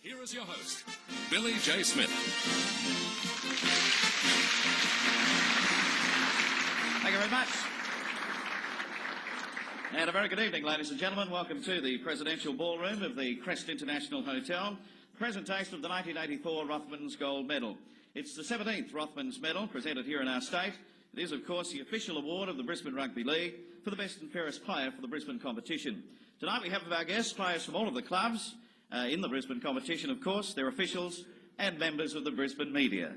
Here is your host, Billy J. Smith. Thank you very much. And a very good evening, ladies and gentlemen. Welcome to the Presidential Ballroom of the Crest International Hotel. Presentation of the 1984 Rothmans Gold Medal. It's the 17th Rothmans Medal presented here in our state. It is, of course, the official award of the Brisbane Rugby League for the best and fairest player for the Brisbane competition. Tonight we have of our guests players from all of the clubs in the Brisbane competition, of course, their officials and members of the Brisbane media.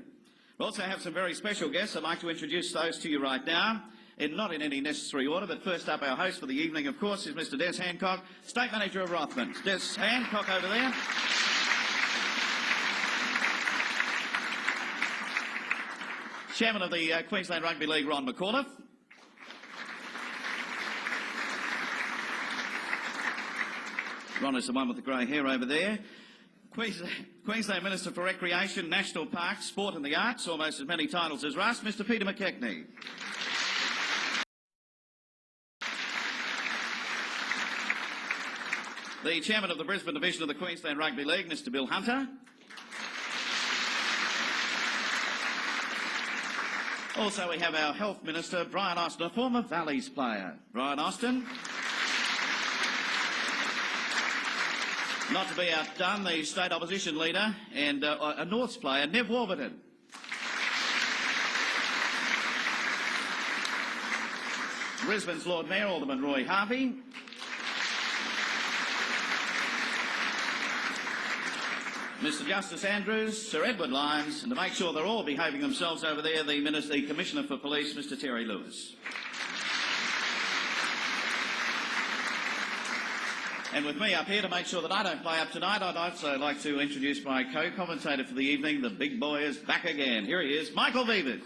We also have some very special guests. I'd like to introduce those to you right now, and not in any necessary order, but first up, our host for the evening, of course, is Mr. Des Hancock, State Manager of Rothman. Des Hancock over there. Chairman of the Queensland Rugby League, Ron McAuliffe. Ron is the one with the grey hair over there. Queensland Minister for Recreation, National Parks, Sport and the Arts, almost as many titles as Russ, Mr. Peter McKechnie. The Chairman of the Brisbane Division of the Queensland Rugby League, Mr. Bill Hunter. Also, we have our Health Minister, Brian Austin, a former Valleys player. Brian Austin. Not to be outdone, the State Opposition Leader and a Norths player, Nev Warburton. Brisbane's Lord Mayor, Alderman Roy Harvey. Mr. Justice Andrews, Sir Edward Lyons, and to make sure they're all behaving themselves over there, the Commissioner for Police, Mr. Terry Lewis. And with me up here to make sure that I don't play up tonight, I'd also like to introduce my co-commentator for the evening. The big boy is back again. Here he is, Michael Veivers.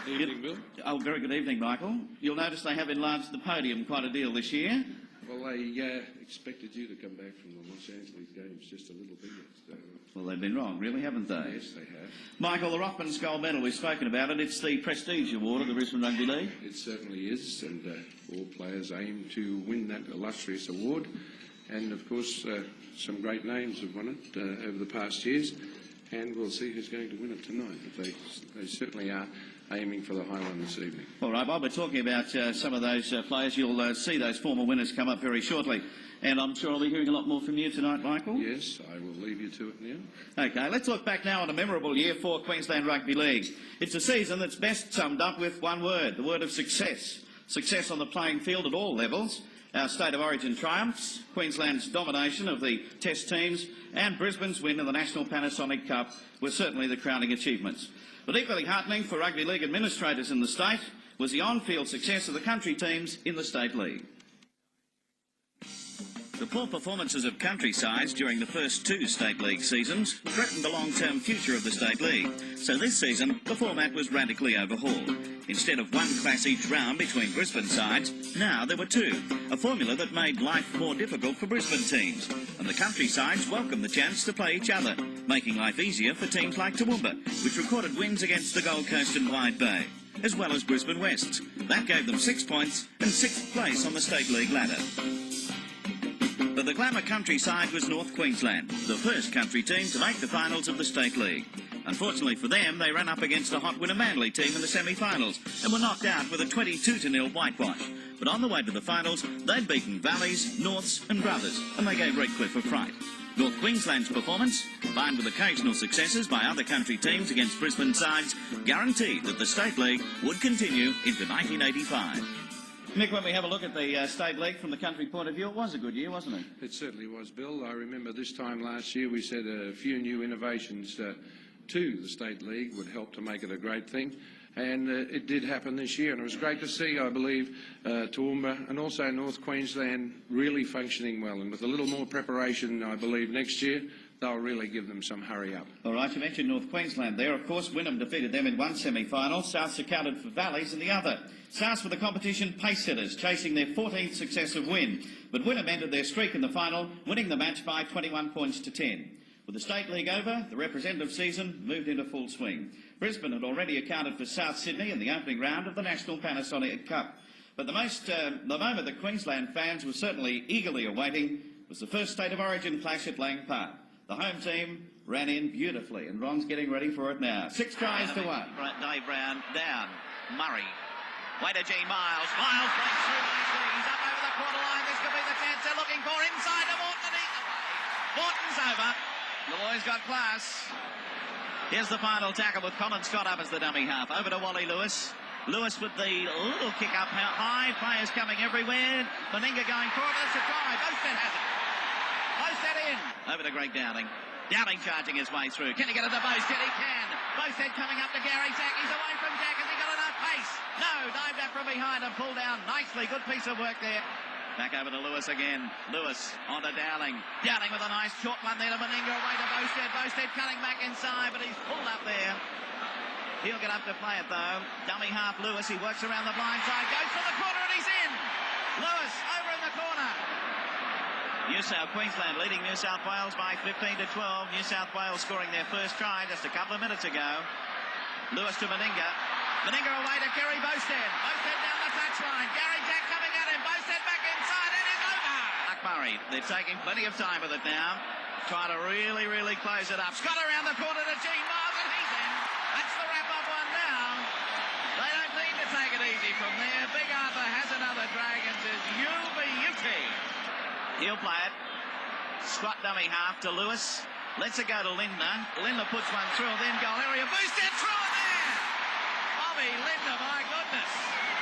Good evening, Bill. Oh, very good evening, Michael. You'll notice they have enlarged the podium quite a deal this year. Well, they expected you to come back from the Los Angeles games just a little bigger. So. Well, they've been wrong, really, haven't they? Yes, they have. Michael, the Rothmans Gold Medal, we've spoken about it. It's the prestige award of the Brisbane Rugby League. It certainly is, and all players aim to win that illustrious award. And, of course, some great names have won it over the past years, and we'll see who's going to win it tonight. But they certainly are aiming for the high one this evening. All right, while we're talking about some of those players, you'll see those former winners come up very shortly. And I'm sure I'll be hearing a lot more from you tonight, Michael. Yes, I will leave you to it now. OK, let's look back now on a memorable year for Queensland Rugby League. It's a season that's best summed up with one word, the word of success. Success on the playing field at all levels. Our State of Origin triumphs, Queensland's domination of the Test teams, and Brisbane's win in the National Panasonic Cup were certainly the crowning achievements. But equally heartening for rugby league administrators in the state was the on-field success of the country teams in the State League. The poor performances of country sides during the first two State League seasons threatened the long-term future of the State League. So this season, the format was radically overhauled. Instead of one class each round between Brisbane sides, now there were two, a formula that made life more difficult for Brisbane teams. And the country sides welcomed the chance to play each other, making life easier for teams like Toowoomba, which recorded wins against the Gold Coast and Wide Bay, as well as Brisbane Wests. That gave them 6 points and 6th place on the State League ladder. But the glamour country side was North Queensland, the first country team to make the finals of the State League. Unfortunately for them, they ran up against a hot winner Manly team in the semi-finals and were knocked out with a 22-0 whitewash. But on the way to the finals, they'd beaten Valleys, Norths and Brothers, and they gave Redcliffe a fright. North Queensland's performance, combined with occasional successes by other country teams against Brisbane sides, guaranteed that the State League would continue into 1985. Mick, when we have a look at the State League from the country point of view, it was a good year, wasn't it? It certainly was, Bill. I remember this time last year we said a few new innovations to the State League would help to make it a great thing. And it did happen this year, and it was great to see, I believe, Toowoomba and also North Queensland really functioning well. And with a little more preparation, I believe, next year, they'll really give them some hurry up. All right, you mentioned North Queensland there. Of course, Wynnum defeated them in one semi-final. Souths accounted for Valleys in the other. Souths were the competition pace-setters, chasing their 14th successive win. But Wynnum ended their streak in the final, winning the match by 21 points to 10. With the State League over, the representative season moved into full swing. Brisbane had already accounted for South Sydney in the opening round of the National Panasonic Cup. But the moment that Queensland fans were certainly eagerly awaiting was the first State of Origin clash at Lang Park. The home team ran in beautifully, and Ron's getting ready for it now. 6 tries to 1. Dave Brown down. Murray. Way to G. Miles. Miles breaks through nicely. He's up over the quarter line. This could be the chance they're looking for. Inside to Morton and he's away. Morton's over. The boys got class. Here's the final tackle with Colin Scott up as the dummy half. Over to Wally Lewis. Lewis with the little kick up high. Players coming everywhere. Meninga going forward. That's a try. Bowstead has it. Bowstead in. Over to Greg Downing. Downing charging his way through. Can he get it to Bowstead? He can. Bowstead coming up to Gary Jack. He's away from Jack. Has he got enough pace? No. Dived up from behind and pulled down nicely. Good piece of work there. Back over to Lewis again. Lewis onto Dowling. Dowling with a nice short one there to Meninga. Away to Bowstead. Bowstead cutting back inside, but he's pulled up there. He'll get up to play it though. Dummy half Lewis. He works around the blind side. Goes for the corner and he's in. Lewis over in the corner. Queensland leading New South Wales by 15 to 12. New South Wales scoring their first try just a couple of minutes ago. Lewis to Meninga. Meninga away to Kerry Bowstead. Bowstead down the touchline. Gary Jack coming at him. Bowstead back inside and it's over. Mark Murray. They're taking plenty of time with it now. Trying to really close it up. Scott around the corner to Gene Miles and he's in. That's the wrap-up one now. They don't need to take it easy from there. Big Arthur has another drag and says, you be Yuki. He'll play it. Scott dummy half to Lewis. Lets it go to Lindner. Lindner puts one through, then goal area. Boosted through it there! Bobby Lindner, my goodness.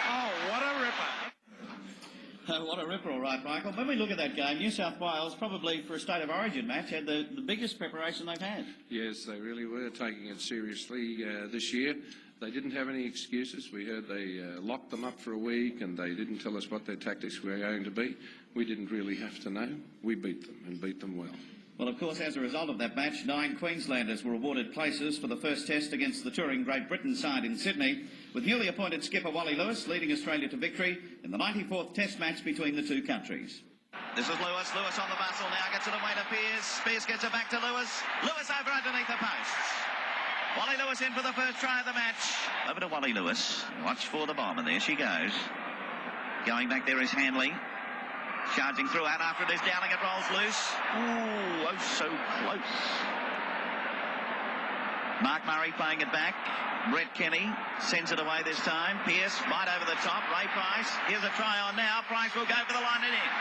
Oh, what a ripper. What a ripper, all right, Michael. When we look at that game, New South Wales, probably for a State of Origin match, had the biggest preparation they've had. Yes, they really were taking it seriously this year. They didn't have any excuses. We heard they locked them up for a week and they didn't tell us what their tactics were going to be. We didn't really have to know. We beat them and beat them well. Well, of course, as a result of that match, 9 Queenslanders were awarded places for the first test against the touring Great Britain side in Sydney, with newly appointed skipper Wally Lewis leading Australia to victory in the 94th test match between the two countries. This is Lewis. Lewis on the bustle now. Gets it away to Pearce. Pearce gets it back to Lewis. Lewis over underneath the posts. Wally Lewis in for the first try of the match. Over to Wally Lewis. Watch for the bomb, and there she goes. Going back there is Hanley. Charging through out after it is Dowling. It rolls loose. Oh, so close. Mark Murray playing it back. Brett Kenny sends it away this time. Pearce right over the top. Ray Price. Here's a try on now. Price will go for the line and in.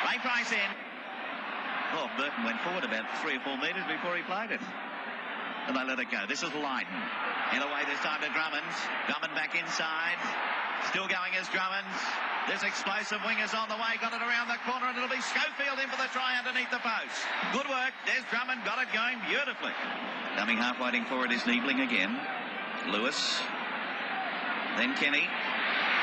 Ray Price in. Oh, Burton went forward about 3 or 4 metres before he played it. And they let it go. This is Lydon. And away this time to Drummond. Drummond back inside. Still going as Drummond. There's explosive wingers on the way. Got it around the corner and it'll be Schofield in for the try underneath the post. Good work. There's Drummond. Got it going beautifully. Coming half waiting for it is Niebling again. Lewis. Then Kenny.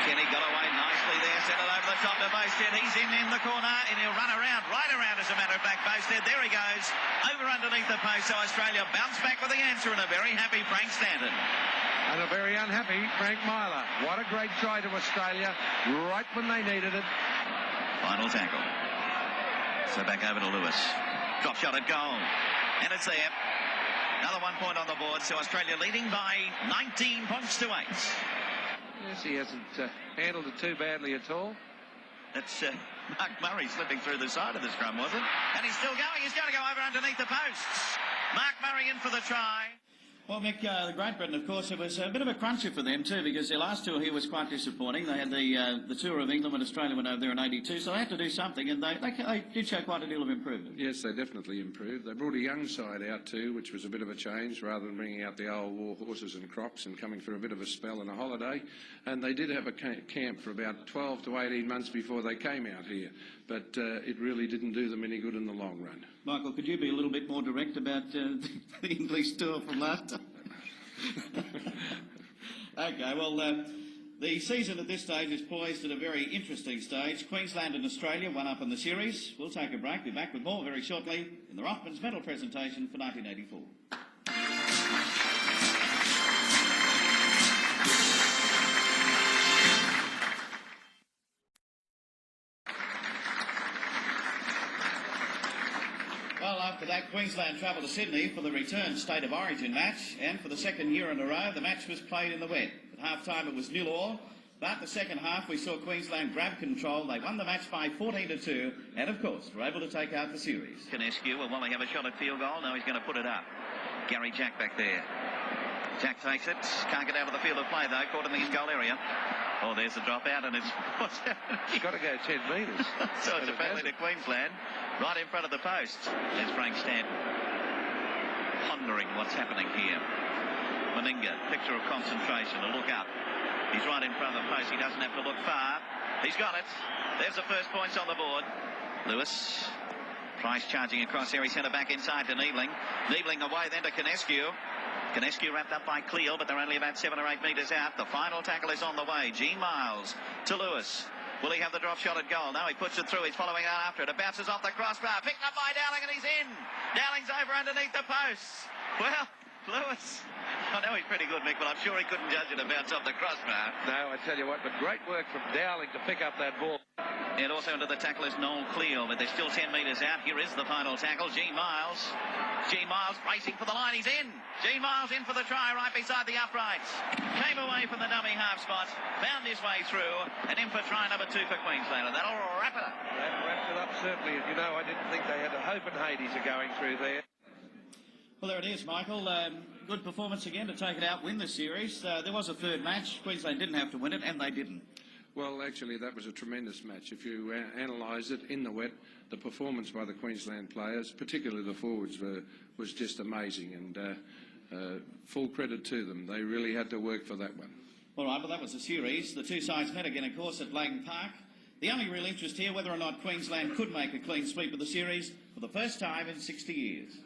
Kenny got away nicely there. Sent it over the top to Bowstead. He's in the corner and he'll run around. Right around as a matter of fact. Bowstead. There he goes. Over underneath the post. So Australia bounce back with the answer and a very happy Frank Stanton. And a very unhappy Frank Myler. What a great try to Australia, right when they needed it. Final tackle. So back over to Lewis. Drop shot at goal. And it's there. Another 1 point on the board. So Australia leading by 19 points to 8. Yes, he hasn't handled it too badly at all. That's Mark Murray slipping through the side of the scrum, was it? And he's still going. He's going to go over underneath the posts. Mark Murray in for the try. Well, Mick, the Great Britain, of course, it was a bit of a cruncher for them too, because their last tour here was quite disappointing. They had the tour of England when Australia went over there in '82, so they had to do something, and they did show quite a deal of improvement. Yes, they definitely improved. They brought a young side out too, which was a bit of a change, rather than bringing out the old war horses and crocs and coming for a bit of a spell and a holiday. And they did have a camp for about 12 to 18 months before they came out here, but it really didn't do them any good in the long run. Michael, could you be a little bit more direct about the English tour from last time? Okay, well, the season at this stage is poised at a very interesting stage. Queensland and Australia one up in the series. We'll take a break. Be back with more very shortly in the Rothmans Medal presentation for 1984. Well, after that, Queensland travelled to Sydney for the return State of Origin match, and for the second year in a row, the match was played in the wet. At half-time, it was 0-0, But the second half, we saw Queensland grab control. They won the match by 14-2, and of course, were able to take out the series. Canescu, will Wally have a shot at field goal? No, he's going to put it up. Gary Jack back there. Jack takes it. Can't get out of the field of play, though. Caught in the in-goal area. Oh, there's the drop out, and it's... What's happening? You've got to go 10 metres. So it's a penalty to Queensland, right in front of the post. There's Frank Stanton, pondering what's happening here. Meninga, picture of concentration, a look up. He's right in front of the post. He doesn't have to look far. He's got it. There's the first points on the board. Lewis. Price charging across here. He sent it back inside to Niebling. Niebling away then to Canescu. Canescu wrapped up by Cleal, but they're only about 7 or 8 metres out. The final tackle is on the way. Gene Miles to Lewis. Will he have the drop shot at goal? No, he puts it through. He's following out after it. It bounces off the crossbar. Picked up by Dowling, and he's in. Dowling's over underneath the posts. Well, Lewis, I know he's pretty good, Mick, but I'm sure he couldn't judge it to bounce off the crossbar. No, I tell you what, but great work from Dowling to pick up that ball. And also into the tackle is Noel Cleal, but they're still 10 metres out. Here is the final tackle. Gene Miles. Gene Miles racing for the line. He's in. Gene Miles in for the try right beside the uprights. Came away from the dummy half spot, found his way through, and in for try number 2 for Queensland. And that'll wrap it up. That wrapped it up, certainly. And, you know, I didn't think they had a hope and Hades are going through there. Well, there it is, Michael. Good performance again to take it out, win the series. There was a third match. Queensland didn't have to win it, and they didn't. Well, actually, that was a tremendous match. If you analyse it in the wet, the performance by the Queensland players, particularly the forwards, was just amazing, and full credit to them. They really had to work for that one. All right, well, that was the series. The two sides met again, of course, at Lang Park. The only real interest here, whether or not Queensland could make a clean sweep of the series for the first time in 60 years.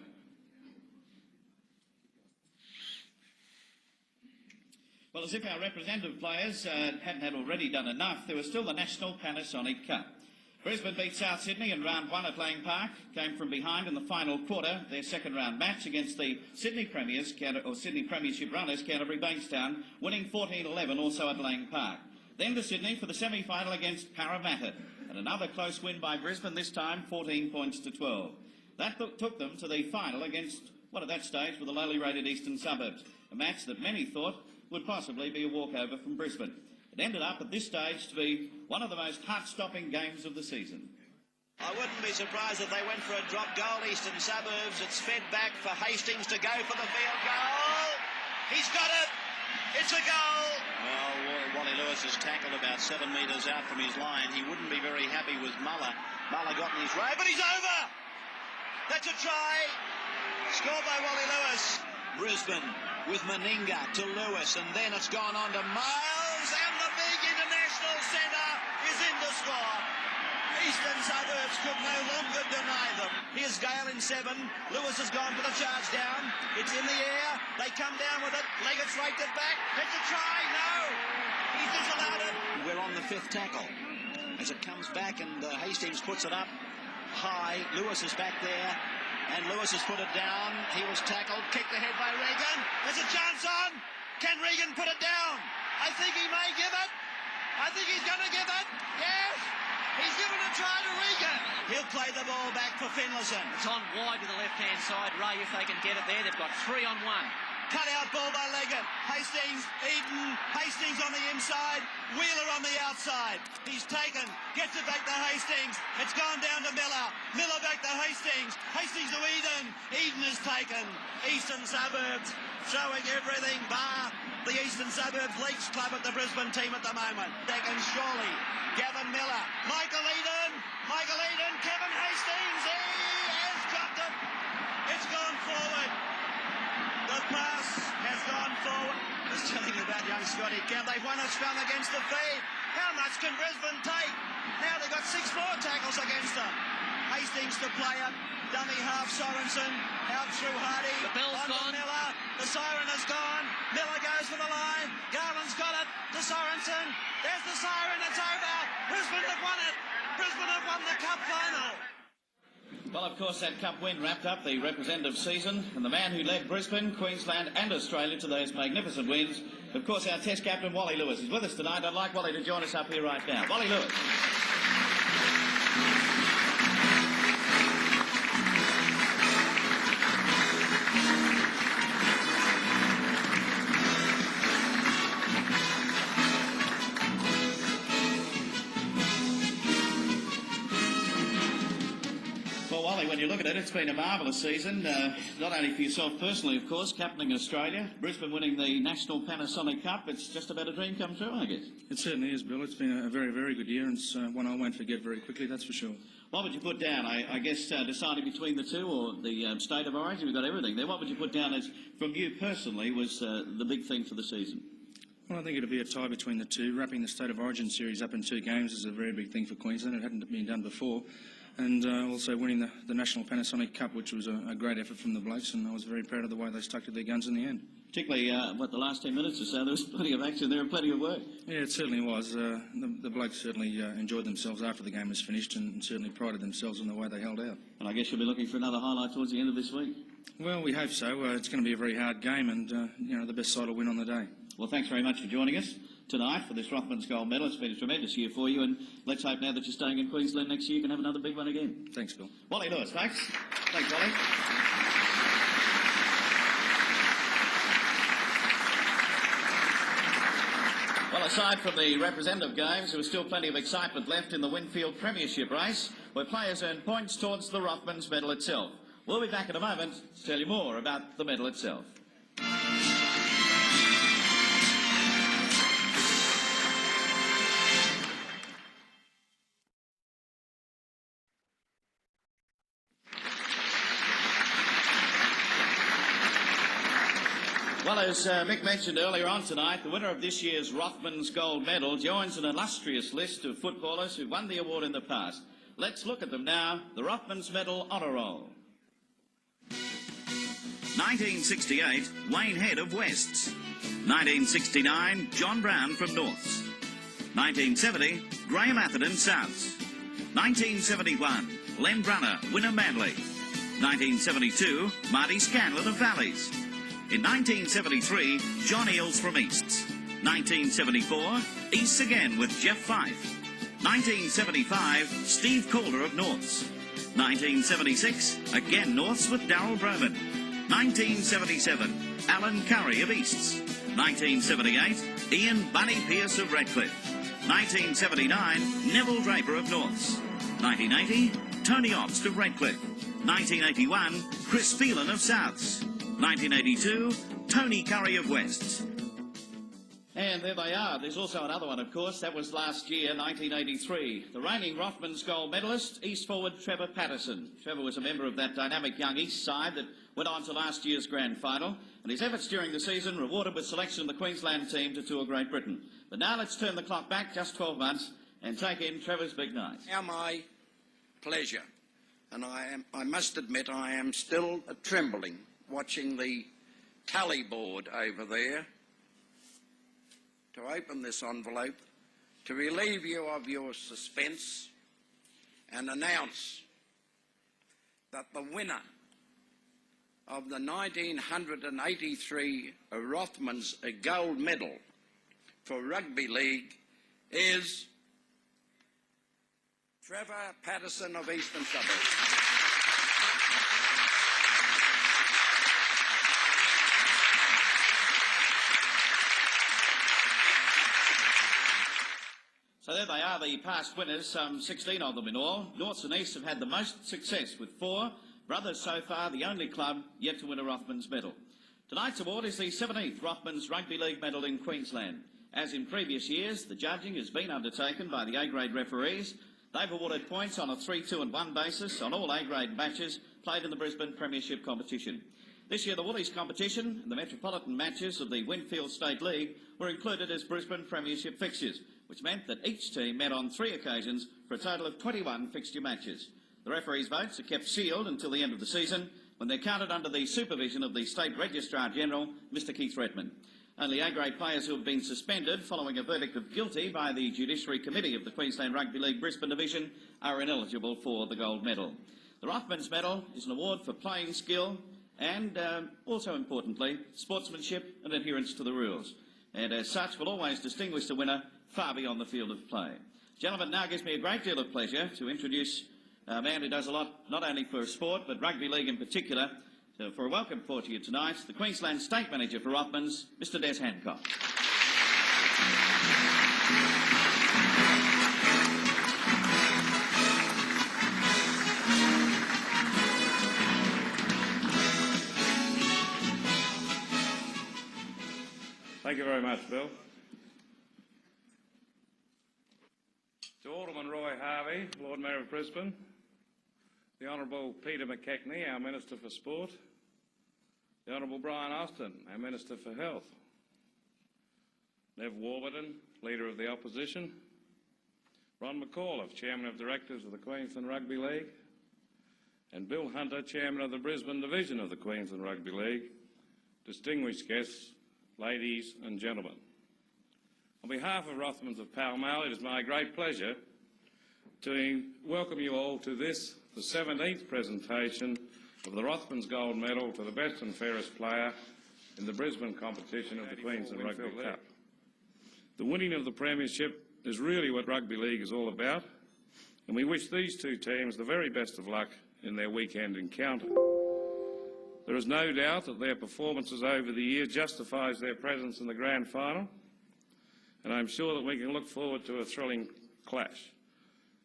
Well, as if our representative players hadn't had already done enough, there was still the National Panasonic Cup. Brisbane beat South Sydney in round 1 at Lang Park, came from behind in the final quarter, their second round match against the Sydney Premiers, or Sydney Premiership runners, Canterbury Bankstown, winning 14-11 also at Lang Park. Then to Sydney for the semi-final against Parramatta, and another close win by Brisbane, this time 14 points to 12. That took them to the final against what at that stage were the lowly rated Eastern Suburbs, a match that many thought would possibly be a walkover from Brisbane. It ended up at this stage to be one of the most heart-stopping games of the season. I wouldn't be surprised if they went for a drop goal, Eastern Suburbs. It's fed back for Hastings to go for the field goal. He's got it. It's a goal. Well, Wally Lewis has tackled about 7 metres out from his line. He wouldn't be very happy with Muller. Muller got in his way, but he's over. That's a try. Scored by Wally Lewis. Brisbane with Meninga to Lewis, and then it's gone on to Miles, and the big international centre is in to score. Eastern Suburbs could no longer deny them. Here's Gale in 7. Lewis has gone for the charge down. It's in the air. They come down with it. Leggett's raked it back. It's a try. No. He's disallowed it. We're on the 5th tackle. As it comes back and Hastings puts it up high. Lewis is back there. And Lewis has put it down. He was tackled. Kicked ahead by Regan. There's a chance on. Can Regan put it down? I think he may give it. I think he's going to give it. Yes. He's given a try to Regan. He'll play the ball back for Finlayson. It's on wide to the left-hand side. Ray, if they can get it there, they've got 3 on 1. Cut out ball by Leggett. Hastings, Eden, Hastings on the inside, Wheeler on the outside. He's taken, gets it back to Hastings. It's gone down to Miller. Miller back to Hastings. Hastings to Eden. Eden is taken. Eastern Suburbs throwing everything bar the Eastern Suburbs Leagues Club at the Brisbane team at the moment. Second, Shawley, Gavin Miller, Michael Eden, Kevin Hastings. He has dropped it. It's gone forward. The pass has gone forward. Just telling you about young Scotty Camp. They've won a scrum against the feed. How much can Brisbane take? Now they've got 6 more tackles against them. Hastings to play it. Dummy half Sorensen. Out through Hardy. The bell's gone. Miller. The siren has gone. Miller goes for the line. Garland's got it. To Sorensen. There's the siren. It's over. Brisbane have won it. Brisbane have won the cup final. Well, of course, that cup win wrapped up the representative season, and the man who led Brisbane, Queensland and Australia to those magnificent wins, of course, our Test captain, Wally Lewis, is with us tonight. I'd like Wally to join us up here right now. Wally Lewis. Wally, when you look at it, it's been a marvellous season, not only for yourself personally, of course, captaining Australia, Brisbane winning the National Panasonic Cup. It's just about a dream come true, I guess. It certainly is, Bill. It's been a very, very good year, and it's one I won't forget very quickly, that's for sure. What would you put down? I guess deciding between the two, or the State of Origin, we've got everything there. What would you put down as, from you personally, was the big thing for the season? Well, I think it'll be a tie between the two. Wrapping the State of Origin series up in 2 games is a very big thing for Queensland. It hadn't been done before. And also winning the National Panasonic Cup, which was a great effort from the blokes, and I was very proud of the way they stuck to their guns in the end. Particularly, the last 10 minutes or so, there was plenty of action there and plenty of work. Yeah, it certainly was. The blokes certainly enjoyed themselves after the game was finished, and certainly prided themselves on the way they held out. And I guess you'll be looking for another highlight towards the end of this week. Well, we hope so. It's going to be a very hard game, and the best side will win on the day. Well, thanks very much for joining us tonight for this Rothmans Gold Medal. It's been a tremendous year for you, and let's hope now that you're staying in Queensland next year you can have another big one again. Thanks, Bill. Wally Lewis, folks. Thanks, Wally. Well, aside from the representative games, there was still plenty of excitement left in the Winfield Premiership race, where players earn points towards the Rothmans Medal itself. We'll be back in a moment to tell you more about the medal itself. Well, as Mick mentioned earlier on tonight, the winner of this year's Rothmans Gold Medal joins an illustrious list of footballers who won the award in the past. Let's look at them now, the Rothmans Medal Honour Roll. 1968, Wayne Head of Wests. 1969, John Brown from Norths. 1970, Graham Atherton Souths. 1971, Len Brunner, Winner Manly. 1972, Marty Scanlon of Valleys. In 1973, John Eales from Easts. 1974, Easts again with Jeff Fife. 1975, Steve Calder of Norths. 1976, again Norths with Darryl Broman. 1977, Alan Curry of Easts. 1978, Ian Bunny Pearce of Redcliffe. 1979, Neville Draper of Norths. 1980, Tony Obst of Redcliffe. 1981, Chris Phelan of Souths. 1982, Tony Curry of Wests. And there they are. There's also another one, of course. That was last year, 1983. The reigning Rothmans Gold medalist, East forward Trevor Patterson. Trevor was a member of that dynamic young East side that went on to last year's grand final, and his efforts during the season rewarded with selection of the Queensland team to tour Great Britain. But now let's turn the clock back just 12 months and take in Trevor's big night. Now my pleasure, and I must admit I am still trembling watching the tally board over there, to open this envelope, to relieve you of your suspense and announce that the winner of the 1983 Rothmans Gold Medal for Rugby League is Trevor Patterson of Eastern Suburbs. So there they are, the past winners, some 16 of them in all. Norths and East have had the most success with 4. Brothers so far, the only club yet to win a Rothmans medal. Tonight's award is the 17th Rothmans Rugby League medal in Queensland. As in previous years, the judging has been undertaken by the A-grade referees. They've awarded points on a 3-2-1 basis on all A-grade matches played in the Brisbane Premiership competition. This year, the Woolies competition and the metropolitan matches of the Winfield State League were included as Brisbane Premiership fixtures, which meant that each team met on 3 occasions for a total of 21 fixture matches. The referees' votes are kept sealed until the end of the season, when they're counted under the supervision of the State Registrar-General, Mr Keith Redman. Only A-grade players who have been suspended following a verdict of guilty by the Judiciary Committee of the Queensland Rugby League Brisbane Division are ineligible for the gold medal. The Rothmans Medal is an award for playing skill and, also importantly, sportsmanship and adherence to the rules, and as such will always distinguish the winner far beyond the field of play. Gentlemen, now gives me a great deal of pleasure to introduce a man who does a lot, not only for sport, but rugby league in particular. So for a welcome report to you tonight, the Queensland State Manager for Rothmans, Mr Des Hancock. Thank you very much, Bill. To Alderman Roy Harvey, Lord Mayor of Brisbane, the Honourable Peter McKechnie, our Minister for Sport, the Honourable Brian Austin, our Minister for Health, Nev Warburton, Leader of the Opposition, Ron McAuliffe, Chairman of Directors of the Queensland Rugby League, and Bill Hunter, Chairman of the Brisbane Division of the Queensland Rugby League, distinguished guests, ladies and gentlemen. On behalf of Rothmans of Pall Mall, it is my great pleasure to welcome you all to this, the 17th presentation of the Rothmans Gold Medal to the best and fairest player in the Brisbane competition of the Queensland Rugby Cup. The winning of the premiership is really what rugby league is all about, and we wish these two teams the very best of luck in their weekend encounter. There is no doubt that their performances over the year justifies their presence in the grand final, and I'm sure that we can look forward to a thrilling clash.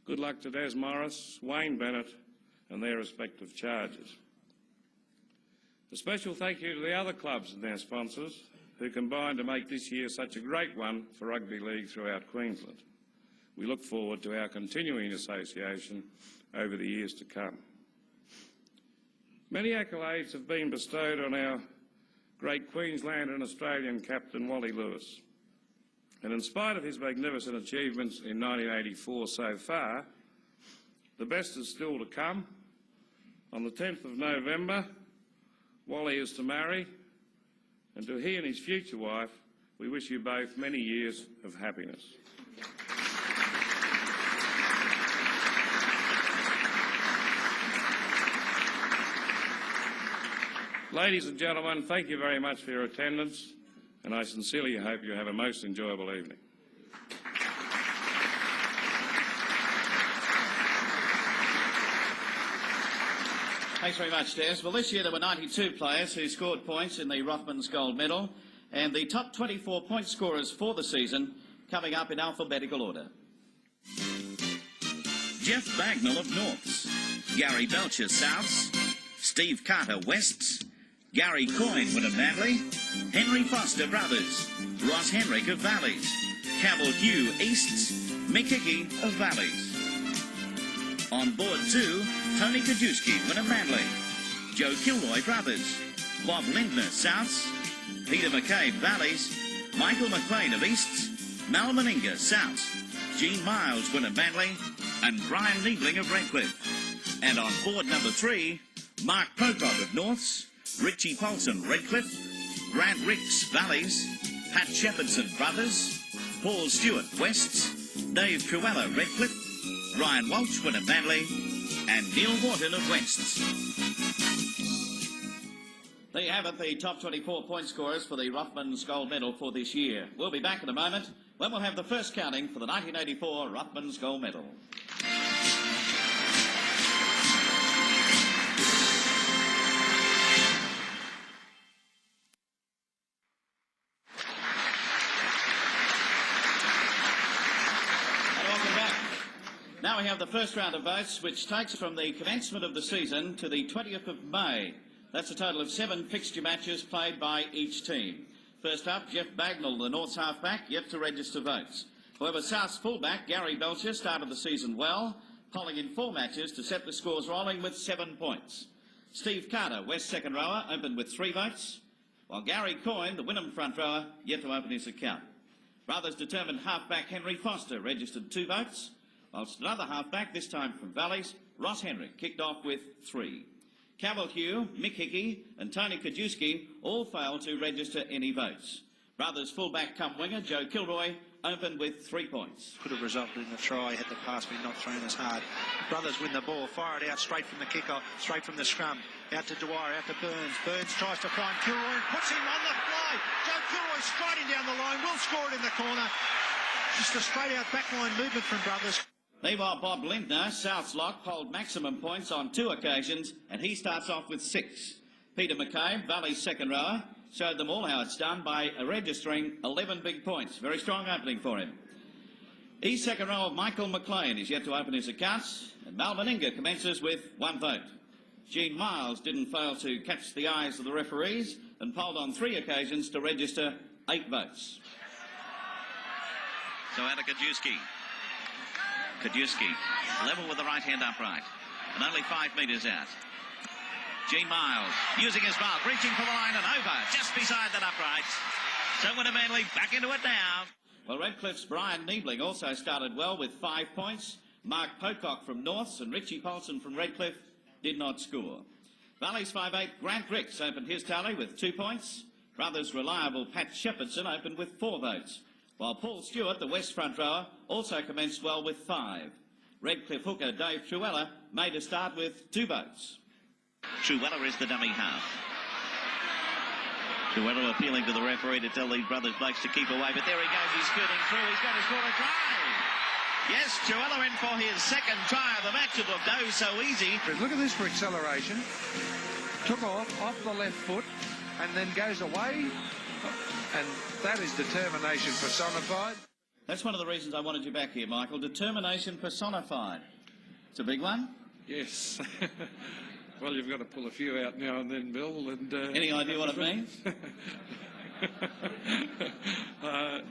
Good luck to Des Morris, Wayne Bennett and their respective charges. A special thank you to the other clubs and their sponsors who combined to make this year such a great one for rugby league throughout Queensland. We look forward to our continuing association over the years to come. Many accolades have been bestowed on our great Queensland and Australian captain Wally Lewis. And in spite of his magnificent achievements in 1984 so far, the best is still to come. On the 10th of November, Wally is to marry, and to he and his future wife, we wish you both many years of happiness. Ladies and gentlemen, thank you very much for your attendance, and I sincerely hope you have a most enjoyable evening. Thanks very much, Des. Well, this year there were 92 players who scored points in the Rothmans Gold Medal, and the top 24 point scorers for the season coming up in alphabetical order. Jeff Bagnall of Norths, Gary Belcher Souths, Steve Carter Wests, Gary Coyne Wynnum Manly, Henry Foster Brothers, Ross Henrik of Valleys, Cavill Heugh Easts, Mick of Valleys. On board too, Tony Kajewski Wynnum Manly, Joe Kilroy Brothers, Bob Lindner Souths, Peter McCabe Valleys, Michael McLean of Easts, Mal Meninga Souths, Gene Miles Wynnum Manly, and Brian Niebling of Redcliffe. And on board number 3, Mark Pocock of Norths, Richie Paulson Redcliffe, Grant Ricks Valleys, Pat Shepherdson Brothers, Paul Stewart Wests, Dave Cruella Redcliffe, Ryan Walsh Wynnum Manly, and Neil Wharton of Wests. There you have it, the top 24 point scorers for the Rothmans Gold Medal for this year. We'll be back in a moment when we'll have the first counting for the 1984 Rothmans Gold Medal. Now we have the first round of votes, which takes from the commencement of the season to the 20th of May. That's a total of 7 fixture matches played by each team. First up, Jeff Bagnall, the North's halfback, yet to register votes. However, South's fullback, Gary Belcher, started the season well, polling in 4 matches to set the scores rolling with 7 points. Steve Carter, West second rower, opened with 3 votes, while Gary Coyne, the Wynnum front rower, yet to open his account. Brothers determined halfback Henry Foster registered 2 votes, whilst another halfback, this time from Valleys, Ross Henrik, kicked off with 3. Cavill Heugh, Mick Hickey and Tony Kajewski all failed to register any votes. Brothers fullback cum winger Joe Kilroy opened with 3 points. Could have resulted in a try had the pass been not thrown as hard. Brothers win the ball, fire it out straight from the kick-off, straight from the scrum. Out to Dwyer, out to Burns. Burns tries to find Kilroy and puts him on the fly. Joe Kilroy striding down the line, will score it in the corner. Just a straight out backline movement from Brothers. Meanwhile, Bob Lindner, South's lock, polled maximum points on 2 occasions, and he starts off with 6. Peter McCabe, Valley's second rower, showed them all how it's done by registering 11 big points. Very strong opening for him. East second rower, Michael McLean, is yet to open his accounts, and Mal Meninga commences with 1 vote. Gene Miles didn't fail to catch the eyes of the referees and polled on 3 occasions to register 8 votes. So out of Kajewski. Kajewski, level with the right hand upright. And only 5 metres out. Gene Miles, using his mark, reaching for the line and over, just beside that upright. So Winner Manley back into it now. Well, Redcliffe's Brian Niebling also started well with 5 points. Mark Pocock from Norths and Richie Paulson from Redcliffe did not score. Valley's 5'8", Grant Ricks opened his tally with 2 points. Brothers reliable Pat Shepherdson opened with 4 votes. While Paul Stewart, the West front rower, also commenced well with 5. Redcliffe hooker Dave Truella made a start with 2 votes. Truella is the dummy half. Truella appealing to the referee to tell these brothers blokes to keep away, but there he goes, he's scooting through, he's got to score a try. Yes, Truella in for his second try of the match. It looked oh so easy. Look at this for acceleration. Took off the left foot, and then goes away. And that is determination personified. That's one of the reasons I wanted you back here, Michael. Determination personified. It's a big one. Yes. Well, you've got to pull a few out now and then, Bill. And any idea what it means?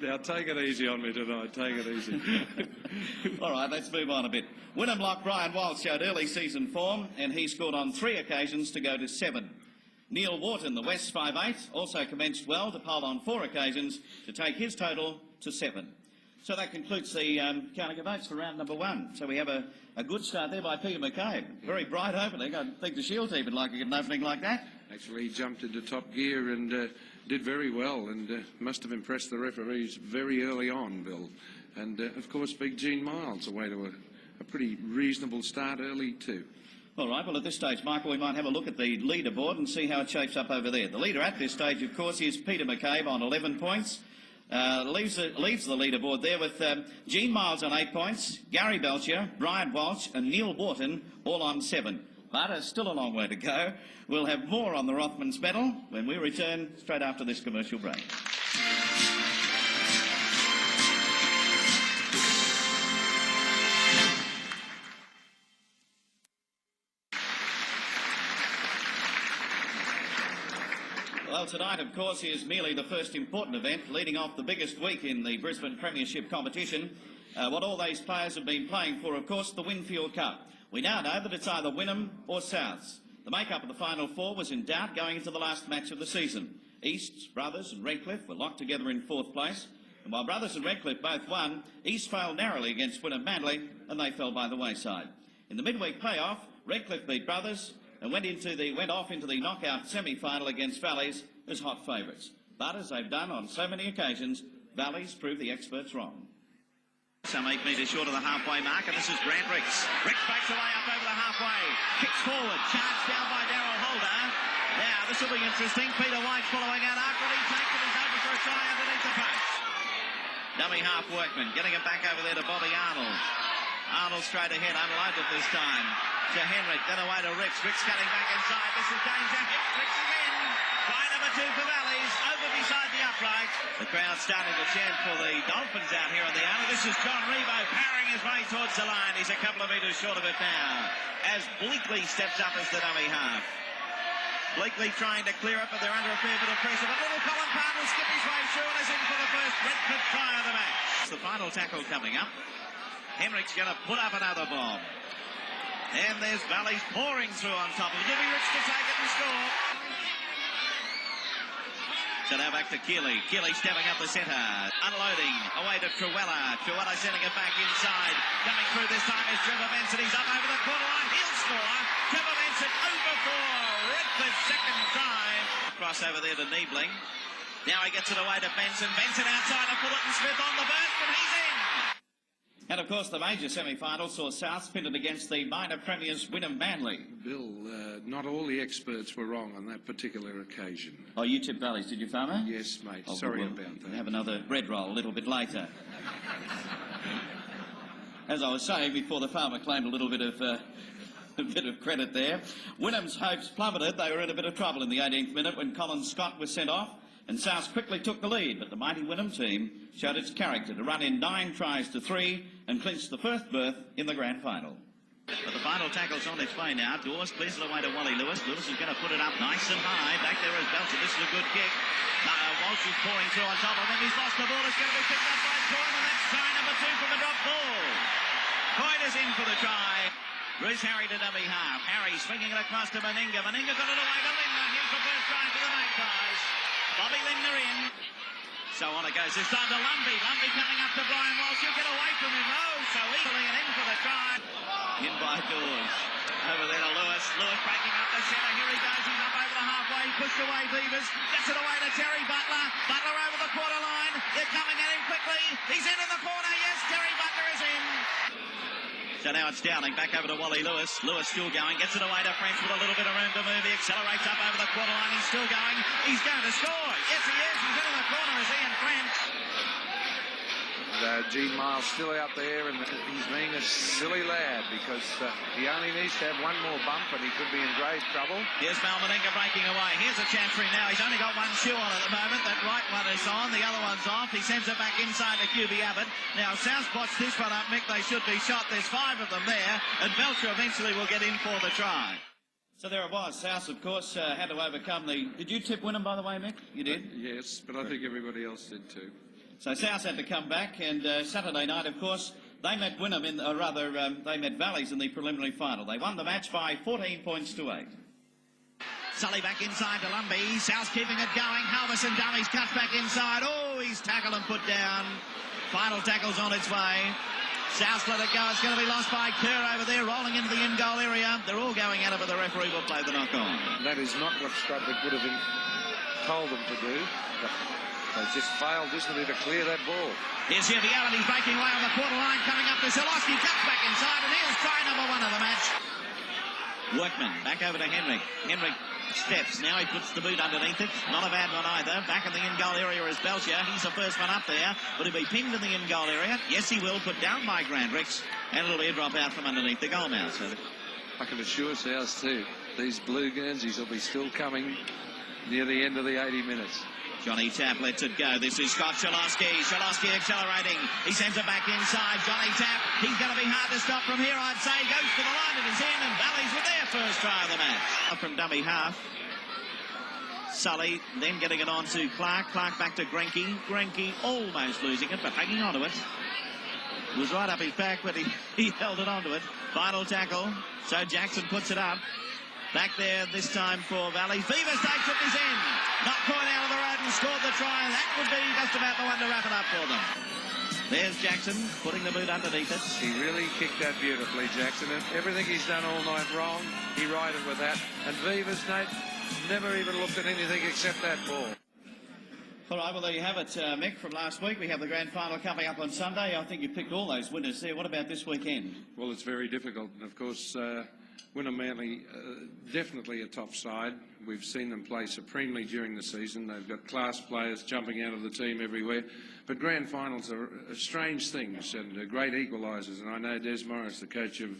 Now, take it easy on me tonight. Take it easy. All right, let's move on a bit. Wynnum lock Brian Walsh showed early season form, and he scored on 3 occasions to go to 7. Neil Wharton, the West 5'8", also commenced well to poll on 4 occasions to take his total to 7. So that concludes the counting of votes for round number 1. So we have a good start there by Peter McCabe. Very bright opening. I think the Shield team would like to get an opening like that. Actually, he jumped into top gear and did very well, and must have impressed the referees very early on, Bill. And, of course, Big Gene Miles away to a pretty reasonable start early too. All right, well, at this stage, Michael, we might have a look at the leaderboard and see how it shapes up over there. The leader at this stage, of course, is Peter McCabe on 11 points. Leaves the leaderboard there with Gene Miles on 8 points, Gary Belcher, Brian Walsh and Neil Wharton all on 7. But there's still a long way to go. We'll have more on the Rothmans Medal when we return straight after this commercial break. Well, tonight, of course, is merely the first important event leading off the biggest week in the Brisbane Premiership competition. What all these players have been playing for, of course, the Winfield Cup. We now know that it's either Wynnum or Souths. The makeup of the final 4 was in doubt going into the last match of the season. East, Brothers and Redcliffe were locked together in 4th place. And while Brothers and Redcliffe both won, East failed narrowly against Wynnum Manly and they fell by the wayside. In the midweek playoff, Redcliffe beat Brothers and went off into the knockout semi-final against Valleys as hot favourites. But as they've done on so many occasions, Valleys proved the experts wrong. Some 8 metres short of the halfway mark, and this is Grant Ricks. Ricks breaks away up over the halfway, kicks forward, charged down by Darryl Holder. Now, this will be interesting. Peter White following out. After he takes it, he's over for a try underneath the post. Dummy half workman, getting it back over there to Bobby Arnold. Arnold straight ahead, unloaded this time. To Henrik, then away to Ricks. Ricks cutting back inside. This is danger. Ricks again. Try number 2 for Valleys, over beside the upright. The crowd starting to chant for the Dolphins out here on the outer. This is John Rebo powering his way towards the line. He's a couple of metres short of it now, as Bleakley steps up as the dummy half. Bleakley trying to clear it, but they're under a fair bit of pressure. But little Colin Parr will skip his way through and is in for the first Redcliffe try of the match. It's the final tackle coming up. Henrik's going to put up another bomb. And there's Valleys pouring through on top of it. It'll be Rich to take it and score. So now back to Keeley. Keeley stepping up the centre. Unloading. Away to Truella. Truella sending it back inside. Coming through this time is Trevor Benson. He's up over the corner line. He'll score. Trevor Benson over for Redcliffe's second try. Cross over there to Niebling. Now he gets it away to Benson. Benson outside of Fullerton Smith on the burst, and he's in. And, of course, the major semi-final saw South pitted against the minor premiers Wynnum Manly. Bill, not all the experts were wrong on that particular occasion. Oh, you tipped Valleys, did you, Farmer? Yes, mate. Oh, sorry well, about that. We'll have another bread roll a little bit later. As I was saying before, the Farmer claimed a little bit of credit there. Wynnum's hopes plummeted. They were in a bit of trouble in the 18th minute when Colin Scott was sent off. And South quickly took the lead, but the mighty Wynnum team showed its character to run in 9 tries to 3 and clinch the first berth in the grand final. But the final tackle's on its way now. Dawes clears it away to Wally Lewis. Lewis is going to put it up nice and high. Back there is Belcher. This is a good kick. Walsh is pouring through on top of him. He's lost the ball. It's going to be picked up by Coyne, and that's try number 2 from the drop ball. Coyne is in for the try. Bruce Harry to dummy half. Harry swinging it across to Meninga. Meninga got it away to Lindner. Here's the first try for the Magpies. Bobby Lindner in. So on it goes. This time to Lumbey. Lumbey coming up to Brian Walsh. He'll get away from him. Oh, so easily and in for the try. In by Dawes. Over there to Lewis. Lewis breaking up the centre. Here he goes. He's up over the halfway. Pushed away Veivers. Gets it away to Terry Butler. Butler over the quarter line. They're coming at him quickly. He's in the corner. Yes, Terry Butler is in. So now it's Dowling. Back over to Wally Lewis. Lewis still going. Gets it away to French with a little bit of room to move. He accelerates up over the quarter line. He's still going. He's going to score. Yes, he is. He's in the corner. Is Ian French. Gene Miles still out there, and he's being a silly lad because he only needs to have one more bump and he could be in grave trouble. Here's Meninga breaking away. Here's a chance for him now. He's only got one shoe on at the moment. That right one is on. The other one's off. He sends it back inside to QB Abbott. Now, South spots this one up, Mick. They should be shot. There's 5 of them there, and Belcher eventually will get in for the try. So there it was. South, of course, had to overcome the... Did you tip Wynnum, by the way, Mick? You did? Yes, but I think everybody else did too. So South had to come back, and Saturday night, of course, they met Wynnum in, they met Valleys in the preliminary final. They won the match by 14 points to 8. Sully back inside to Lumbey. South keeping it going. Halverson dummies, cuts back inside. Oh, he's tackled and put down. Final tackle's on its way. South let it go. It's going to be lost by Kerr over there, rolling into the in-goal area. They're all going at it, but the referee will play the knock-on. That is not what Strudwick would have told them to do. They just failed, isn't it, to clear that ball. Here's Hevial, and he's breaking away on the quarter line, coming up to Zalowski, cuts back inside, and here's try number 1 of the match. Workman, back over to Henrik. Henrik steps, now he puts the boot underneath it. Not a bad one either. Back in the in-goal area is Belcher. He's the first one up there. Will he be pinned in the in-goal area? Yes, he will. Put down by Grandrix, and it'll be a drop out from underneath the goal now. So I can assure South too, these blue Guernseys will be still coming near the end of the 80 minutes. Johnny Tapp lets it go. This is Scott Zalowski. Zalowski accelerating. He sends it back inside. Johnny Tapp. He's going to be hard to stop from here, I'd say. Goes to the line and is in, and Valleys with their first try of the match. Up from dummy half. Sully then getting it on to Clark. Clark back to Grenke. Grenke almost losing it, but hanging on to it. It was right up his back, but he held it onto it. Final tackle. So Jackson puts it up. Back there this time for Valleys. Veivers takes it, he's in. Not Coyne out of the road and scored the try. That would be just about the one to wrap it up for them. There's Jackson putting the boot underneath it. He really kicked that beautifully, Jackson. And everything he's done all night wrong, he righted with that. And Veivers, Nate, never even looked at anything except that ball. All right, well, there you have it, Mick, from last week. We have the grand final coming up on Sunday. I think you picked all those winners there. What about this weekend? Well, it's very difficult. And, of course, Wynnum Manly, definitely a top side. We've seen them play supremely during the season. They've got class players jumping out of the team everywhere. But grand finals are strange things and great equalisers. And I know Des Morris, the coach of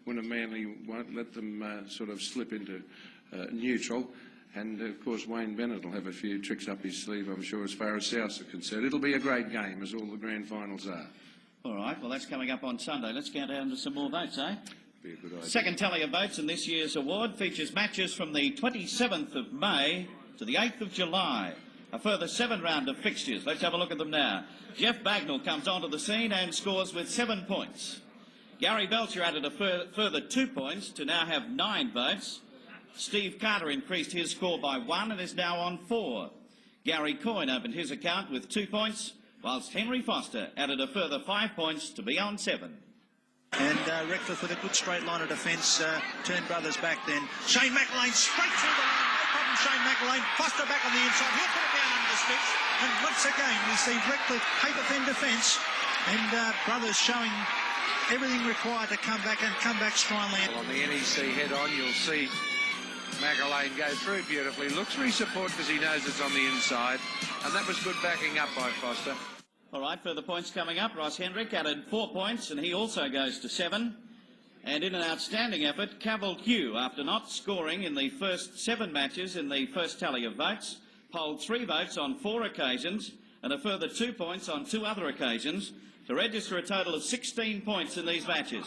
Wynnum Manly, won't let them sort of slip into neutral. And, of course, Wayne Bennett will have a few tricks up his sleeve, I'm sure, as far as Souths are concerned. It'll be a great game, as all the grand finals are. All right, well, that's coming up on Sunday. Let's get down to some more votes, eh? Be a good idea. Second tally of votes in this year's award features matches from the 27th of May to the 8th of July. A further 7 round of fixtures. Let's have a look at them now. Jeff Bagnall comes onto the scene and scores with 7 points. Gary Belcher added a further 2 points to now have 9 votes. Steve Carter increased his score by 1 and is now on 4. Gary Coyne opened his account with 2 points, whilst Henry Foster added a further 5 points to be on 7. And Redcliffe with a good straight line of defence, turned brothers back then. Shane McElwain straight through the line, no problem Shane McElwain. Foster back on the inside, he'll put it down under the sticks. And once again we see Redcliffe paper thin defence and brothers showing everything required to come back and come back strongly. Well, on the NEC head-on you'll see McElwain go through beautifully. Looks for his support because he knows it's on the inside. And that was good backing up by Foster. All right, further points coming up. Ross Hendrick added 4 points and he also goes to 7. And in an outstanding effort, Cavill Heugh, after not scoring in the first 7 matches in the first tally of votes, polled 3 votes on 4 occasions and a further 2 points on 2 other occasions to register a total of 16 points in these matches.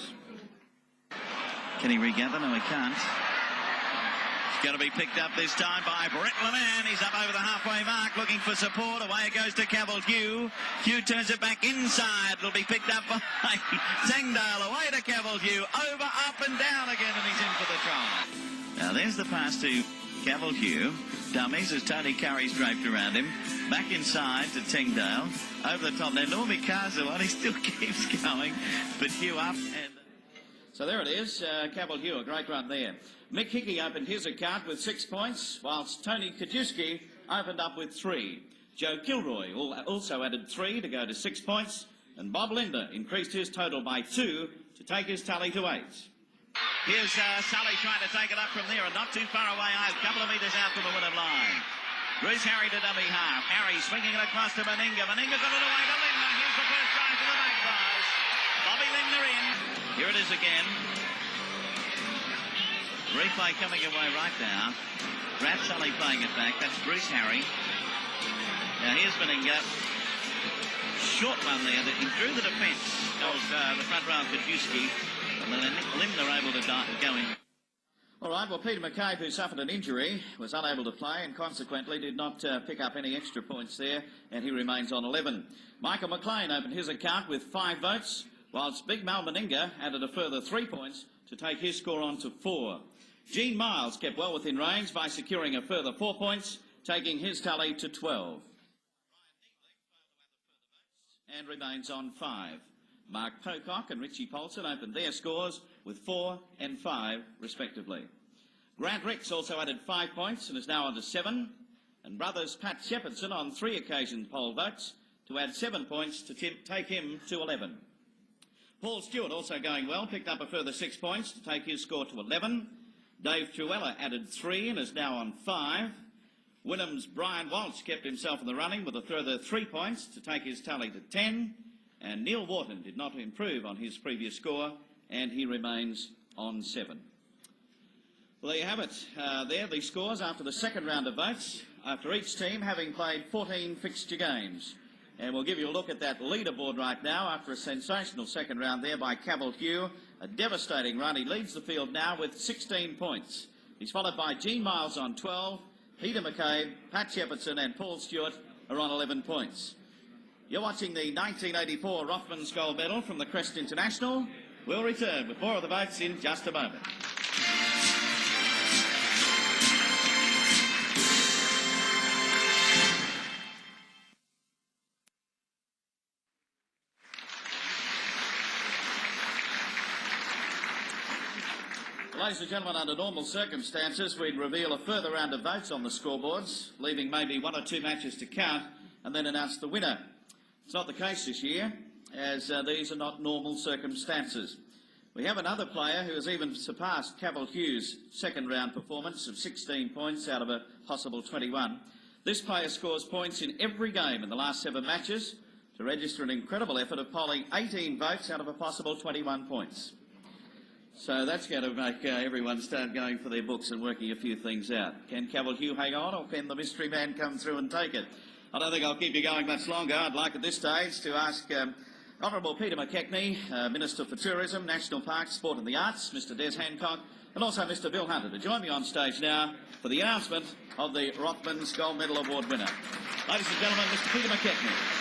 Can he regather? No, he can't. It's going to be picked up this time by Brett Leman. He's up over the halfway mark looking for support. Away it goes to Cavill Heugh. Heugh turns it back inside. It'll be picked up by Sangdale. Away to Cavill Heugh. Over, up and down again, and he's in for the try. Now there's the pass to Cavill Heugh. Dummies as Tony Curry's draped around him. Back inside to Tingdale. Over the top. Now Normie Carr's on. He still keeps going. But Heugh up and... So there it is. Cavill Heugh, a great run there. Mick Hickey opened his account with 6 points, whilst Tony Kajewski opened up with 3. Joe Kilroy also added 3 to go to 6 points, and Bob Linder increased his total by 2 to take his tally to 8. Here's Sully trying to take it up from there, and not too far away, a couple of metres out from the winner line. Bruce Harry to dummy half. Harry swinging it across to Meninga. Meninga got it away to Linder. Here's the first try for the back prize. Bobby Linder in. Here it is again. Replay coming away right now. Brad Sully playing it back. That's Bruce Harry. Now here's Meninga. Short one there. He drew the defence of the front row of Kajewski. And then Limner able to go in. All right, well, Peter McCabe, who suffered an injury, was unable to play and consequently did not pick up any extra points there, and he remains on 11. Michael McLean opened his account with 5 votes, whilst Big Mal Meninga added a further 3 points to take his score on to 4. Gene Miles kept well within range by securing a further 4 points, taking his tally to 12. And remains on 5. Mark Pocock and Richie Polson opened their scores with 4 and 5 respectively. Grant Ricks also added 5 points and is now on to 7. And brothers Pat Shepherdson on 3 occasions poll votes to add 7 points to take him to 11. Paul Stewart also going well, picked up a further 6 points to take his score to 11. Dave Truella added 3 and is now on 5. Wynnum's Brian Walsh kept himself in the running with a further 3 points to take his tally to 10. And Neil Wharton did not improve on his previous score, and he remains on 7. Well, there you have it. There are the scores after the second round of votes, after each team having played 14 fixture games. And we'll give you a look at that leaderboard right now after a sensational second round there by Cavill Heugh. A devastating run. He leads the field now with 16 points. He's followed by Gene Miles on 12, Peter McCabe, Pat Shepherdson and Paul Stewart are on 11 points. You're watching the 1984 Rothmans Gold Medal from the Crest International. We'll return with more of the votes in just a moment. Ladies and gentlemen, under normal circumstances, we'd reveal a further round of votes on the scoreboards, leaving maybe 1 or 2 matches to count, and then announce the winner. It's not the case this year, as these are not normal circumstances. We have another player who has even surpassed Cavill Hugh's second round performance of 16 points out of a possible 21. This player scores points in every game in the last 7 matches to register an incredible effort of polling 18 votes out of a possible 21 points. So that's going to make everyone start going for their books and working a few things out. Can Cavill Heugh hang on, or can the mystery man come through and take it? I don't think I'll keep you going much longer. I'd like at this stage to ask Honourable Peter McKechnie, Minister for Tourism, National Parks, Sport and the Arts, Mr Des Hancock, and also Mr Bill Hunter to join me on stage now for the announcement of the Rothmans Gold Medal Award winner. Ladies and gentlemen, Mr Peter McKechnie.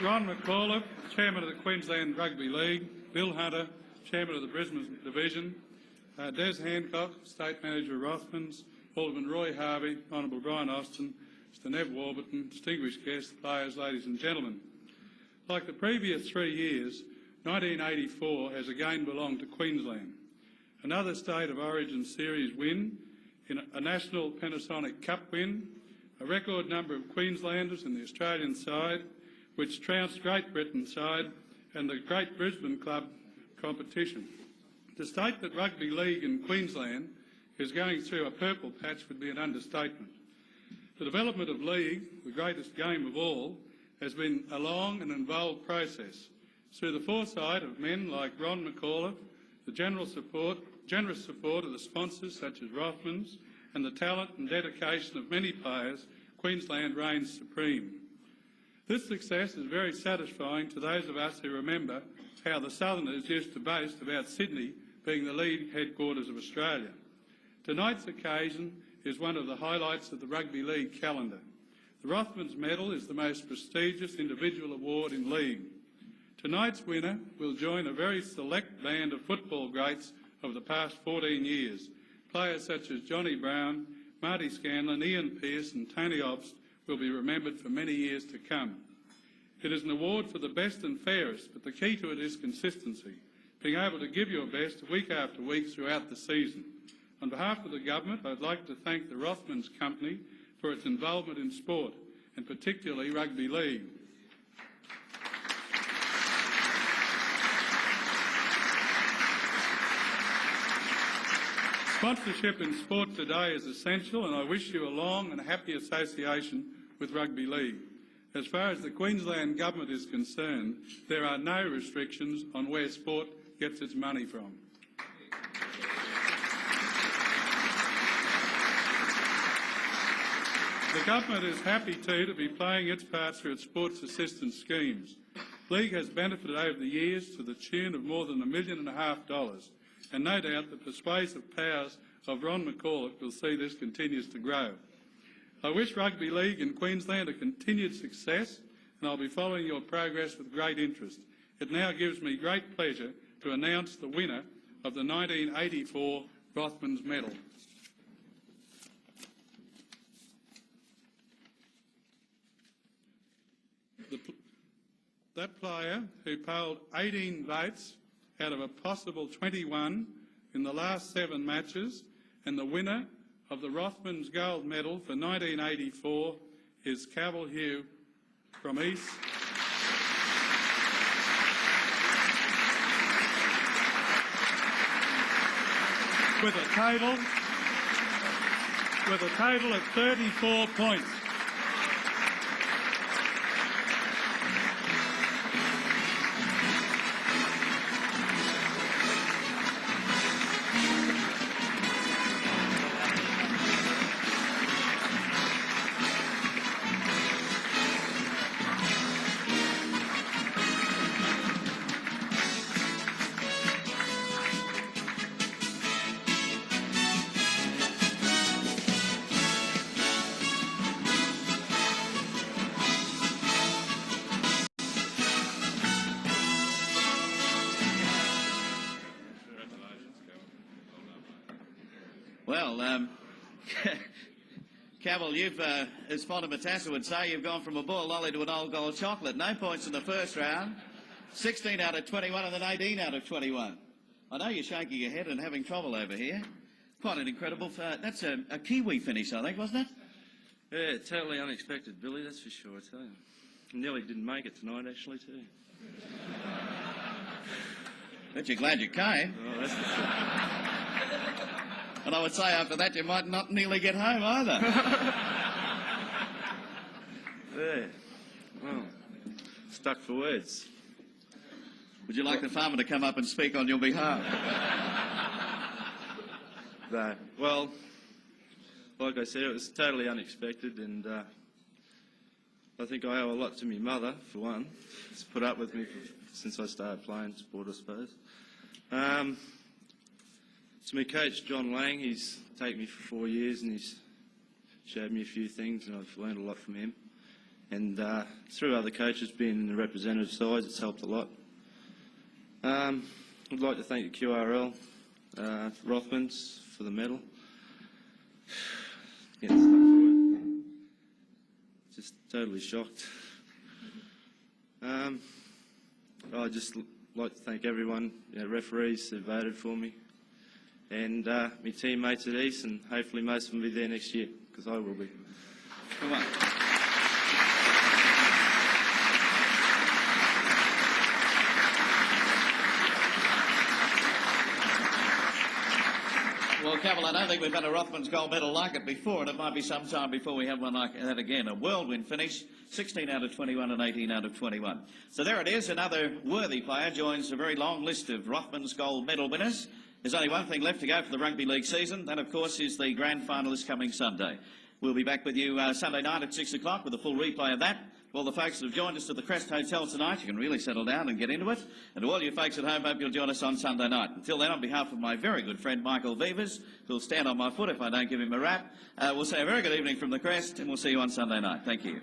Ron McAuliffe, Chairman of the Queensland Rugby League, Bill Hunter, Chairman of the Brisbane Division, Des Hancock, State Manager of Rothmans, Alderman Roy Harvey, Honourable Brian Austin, Mr Nev Warburton, distinguished guests, players, ladies and gentlemen. Like the previous 3 years, 1984 has again belonged to Queensland. Another State of Origin Series win, in a National Panasonic Cup win, a record number of Queenslanders in the Australian side, which trounced Great Britain's side and the Great Brisbane Club competition. To state that rugby league in Queensland is going through a purple patch would be an understatement. The development of league, the greatest game of all, has been a long and involved process. Through the foresight of men like Ron McAuliffe, the generous support of the sponsors such as Rothmans, and the talent and dedication of many players, Queensland reigns supreme. This success is very satisfying to those of us who remember how the Southerners used to boast about Sydney being the league headquarters of Australia. Tonight's occasion is one of the highlights of the Rugby League calendar. The Rothmans Medal is the most prestigious individual award in league. Tonight's winner will join a very select band of football greats of the past 14 years. Players such as Johnny Brown, Marty Scanlon, Ian Pearce and Tony Obst will be remembered for many years to come. It is an award for the best and fairest, but the key to it is consistency, being able to give your best week after week throughout the season. On behalf of the government, I'd like to thank the Rothmans Company for its involvement in sport, and particularly rugby league. Sponsorship in sport today is essential, and I wish you a long and happy association with rugby league. As far as the Queensland Government is concerned, there are no restrictions on where sport gets its money from. The government is happy to be playing its part through its sports assistance schemes. League has benefited over the years to the tune of more than $1.5 million, and no doubt the persuasive powers of Ron McCulloch will see this continues to grow. I wish Rugby League in Queensland a continued success, and I'll be following your progress with great interest. It now gives me great pleasure to announce the winner of the 1984 Rothmans Medal. That player who polled 18 votes out of a possible 21 in the last 7 matches, and the winner of the Rothmans Gold Medal for 1984 is Cavill Heugh from East. With a total of 34 points. Well, Cavill, you've, as Fonda Matassa would say, you've gone from a boiled lolly to an old gold chocolate. No points in the first round, 16 out of 21 and then 18 out of 21. I know you're shaking your head and having trouble over here. Quite an incredible, that's a Kiwi finish, I think, wasn't it? Yeah, totally unexpected, Billy, that's for sure, I tell you. Nearly didn't make it tonight, actually, too. Bet you're glad you came. Oh, that's for sure. And I would say after that you might not nearly get home either. Yeah, well, stuck for words. Would you like the farmer to come up and speak on your behalf? No. Well, like I said, it was totally unexpected, and I think I owe a lot to my mother, for one. She's put up with me since I started playing sport, I suppose. To my coach, John Lang, he's taken me for 4 years and he's showed me a few things, and I've learned a lot from him. And through other coaches being in the representative sides, it's helped a lot. I'd like to thank the QRL, Rothmans, for the medal. Getting stuck for it. Just totally shocked. I'd just like to thank everyone, referees who voted for me, and my teammates at East, and hopefully most of them will be there next year, because I will be. Come on. Well, Cavill, I don't think we've had a Rothmans gold medal like it before, and it might be some time before we have one like that again. A whirlwind finish, 16 out of 21 and 18 out of 21. So there it is, another worthy player joins a very long list of Rothmans gold medal winners. There's only one thing left to go for the Rugby League season. That, of course, is the grand final this coming Sunday. We'll be back with you Sunday night at 6 o'clock with a full replay of that. All the folks that have joined us at the Crest Hotel tonight, you can really settle down and get into it. And to all you folks at home, hope you'll join us on Sunday night. Until then, on behalf of my very good friend Michael Veivers, who'll stand on my foot if I don't give him a rap, we'll say a very good evening from the Crest, and we'll see you on Sunday night. Thank you.